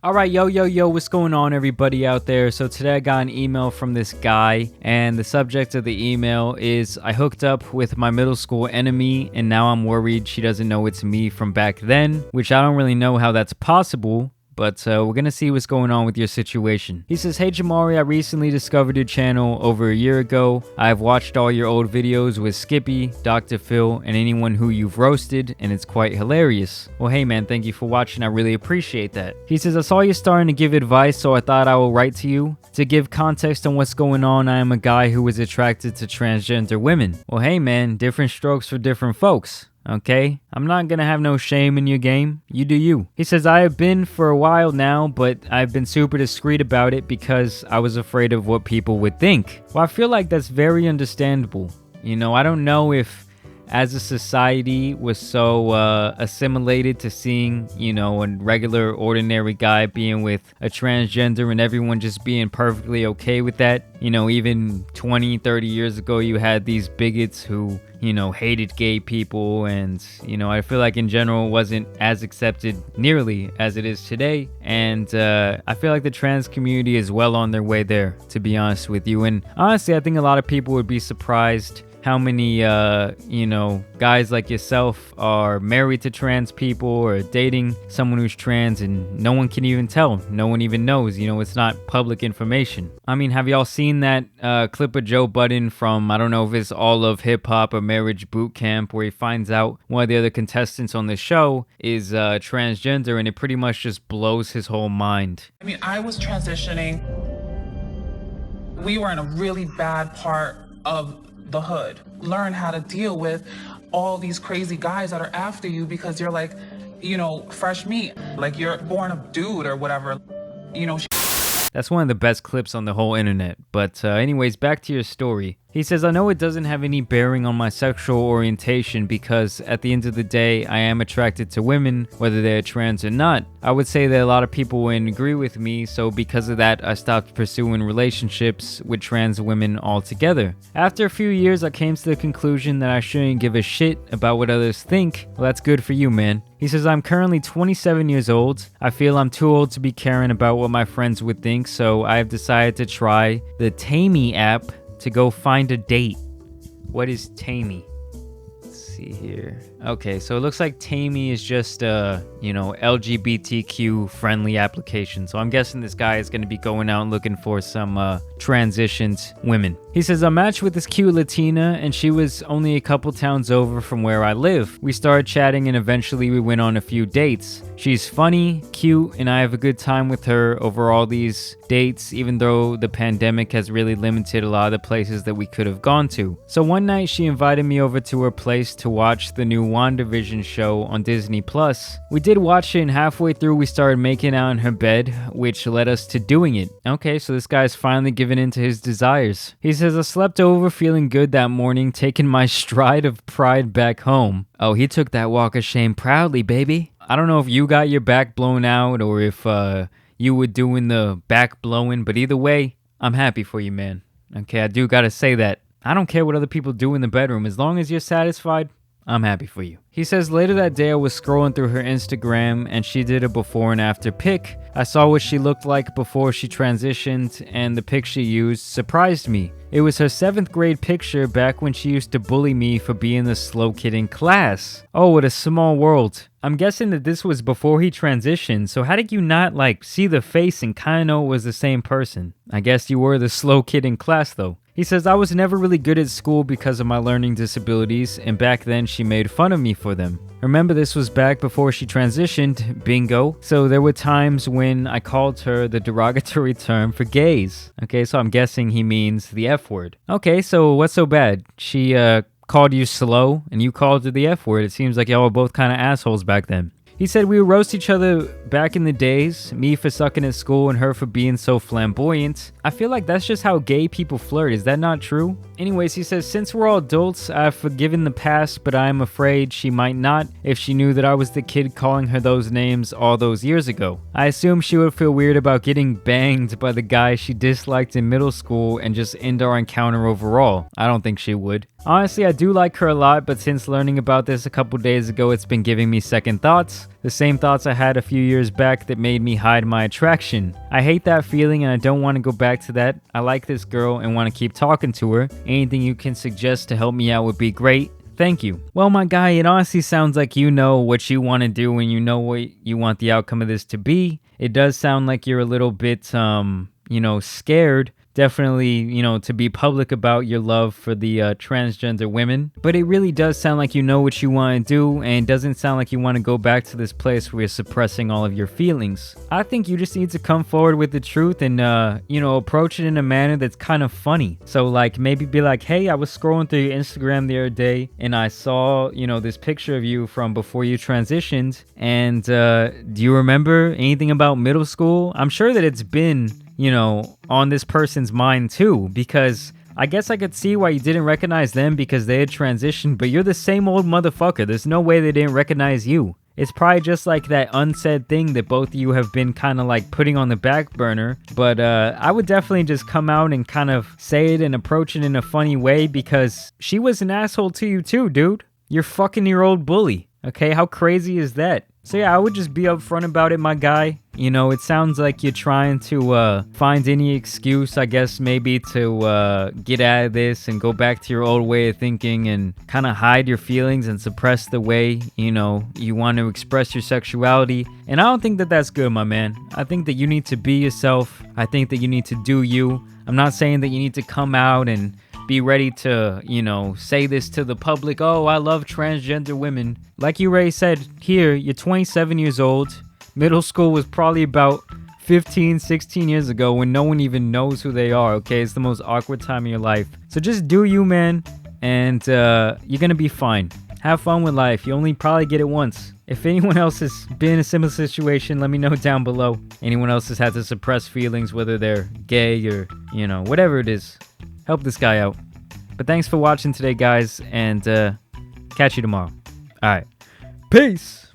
Alright, yo, what's going on everybody out there? So today I got an email from this guy, and the subject of the email is, I hooked up with my middle school enemy and now I'm worried she doesn't know it's me from back then, which I don't really know how that's possible. But we're gonna see what's going on with your situation. He says, hey Jamari, I recently discovered your channel over a year ago. I've watched all your old videos with Skippy, Dr. Phil, and anyone who you've roasted, and it's quite hilarious. Well, hey man, thank you for watching. I really appreciate that. He says, I saw you starting to give advice, so I thought I will write to you. To give context on what's going on, I am a guy who is attracted to transgender women. Well, hey man, different strokes for different folks. Okay, I'm not gonna have no shame in your game. You do you. He says, I have been for a while now, but I've been super discreet about it because I was afraid of what people would think. Well, I feel like that's very understandable. You know, I don't know if as a society was so assimilated to seeing, you know, a regular ordinary guy being with a transgender and everyone just being perfectly okay with that. You know, even 20, 30 years ago, you had these bigots who, you know, hated gay people, and, you know, I feel like in general it wasn't as accepted nearly as it is today. And I feel like the trans community is well on their way there, to be honest with you. And honestly, I think a lot of people would be surprised how many, you know, guys like yourself are married to trans people or dating someone who's trans and no one can even tell. No one even knows, you know, it's not public information. I mean, have y'all seen that clip of Joe Budden from, I don't know if it's All of Hip Hop or Marriage Boot Camp, where he finds out one of the other contestants on the show is transgender, and it pretty much just blows his whole mind. I mean, I was transitioning. We were in a really bad part of the hood. Learn how to deal with all these crazy guys that are after you because you're like, you know, fresh meat, like you're born a dude or whatever, you know. That's one of the best clips on the whole internet. But anyways, back to your story. He says, I know it doesn't have any bearing on my sexual orientation because at the end of the day, I am attracted to women, whether they're trans or not. I would say that a lot of people wouldn't agree with me, so because of that, I stopped pursuing relationships with trans women altogether. After a few years, I came to the conclusion that I shouldn't give a shit about what others think. Well, that's good for you, man. He says, I'm currently 27 years old. I feel I'm too old to be caring about what my friends would think, so I have decided to try the Tammy app to go find a date. What is Tammy? Let's see here. Okay, so it looks like Tammy is just you know, LGBTQ friendly application. So I'm guessing this guy is going to be going out and looking for some transitioned women. He says, I matched with this cute Latina and she was only a couple towns over from where I live. We started chatting and eventually we went on a few dates. She's funny, cute, and I have a good time with her over all these dates, even though the pandemic has really limited a lot of the places that we could have gone to. So one night she invited me over to her place to watch the new WandaVision show on Disney+. We did watch it, and halfway through we started making out in her bed, which led us to doing it. Okay, so this guy's finally given in to his desires. He says, I slept over feeling good that morning, taking my stride of pride back home. Oh, he took that walk of shame proudly, baby. I don't know if you got your back blown out or if you were doing the back blowing, but either way, I'm happy for you, man. Okay, I do gotta say that. I don't care what other people do in the bedroom. As long as you're satisfied, I'm happy for you. He says, later that day I was scrolling through her Instagram and she did a before and after pic. I saw what she looked like before she transitioned, and the pic she used surprised me. It was her 7th grade picture back when she used to bully me for being the slow kid in class. Oh, what a small world. I'm guessing that this was before he transitioned, so how did you not, like, see the face and kinda know it was the same person? I guess you were the slow kid in class, though. He says, I was never really good at school because of my learning disabilities, and back then she made fun of me for them. Remember, this was back before she transitioned, bingo. So there were times when I called her the derogatory term for gays. Okay, so I'm guessing he means the F word. Okay, so what's so bad? She called you slow and you called her the F word. It seems like y'all were both kind of assholes back then. He said we would roast each other back in the days, me for sucking at school and her for being so flamboyant. I feel like that's just how gay people flirt. Is that not true? Anyways, he says, since we're all adults, I've forgiven the past, but I am afraid she might not if she knew that I was the kid calling her those names all those years ago. I assume she would feel weird about getting banged by the guy she disliked in middle school and just end our encounter overall. I don't think she would. Honestly, I do like her a lot, but since learning about this a couple days ago, it's been giving me second thoughts. The same thoughts I had a few years back that made me hide my attraction. I hate that feeling and I don't want to go back to that. I like this girl and want to keep talking to her. Anything you can suggest to help me out would be great. Thank you. Well, my guy, it honestly sounds like you know what you want to do and you know what you want the outcome of this to be. It does sound like you're a little bit, scared. Definitely, to be public about your love for the transgender women. But it really does sound like you know what you want to do, and it doesn't sound like you want to go back to this place where you're suppressing all of your feelings. I think you just need to come forward with the truth and, approach it in a manner that's kind of funny. So, like, maybe be like, hey, I was scrolling through your Instagram the other day, and I saw, this picture of you from before you transitioned. And do you remember anything about middle school? I'm sure that it's been on this person's mind too, because I guess I could see why you didn't recognize them because they had transitioned, but you're the same old motherfucker. There's no way they didn't recognize you. It's probably just like that unsaid thing that both of you have been kind of like putting on the back burner. But I would definitely just come out and kind of say it and approach it in a funny way because she was an asshole to you too, dude. You're fucking your old bully. Okay, how crazy is that? So yeah, I would just be upfront about it, my guy. It sounds like you're trying to find any excuse, I guess, maybe to get out of this and go back to your old way of thinking and kind of hide your feelings and suppress the way, you want to express your sexuality. And I don't think that that's good, my man. I think that you need to be yourself. I think that you need to do you. I'm not saying that you need to come out and be ready to, say this to the public. Oh, I love transgender women. Like you already said here, you're 27 years old. Middle school was probably about 15, 16 years ago when no one even knows who they are, okay? It's the most awkward time of your life. So just do you, man, and you're gonna be fine. Have fun with life. You only probably get it once. If anyone else has been in a similar situation, let me know down below. Anyone else has had to suppress feelings, whether they're gay or, whatever it is. Help this guy out. But thanks for watching today, guys, and catch you tomorrow. All right. Peace.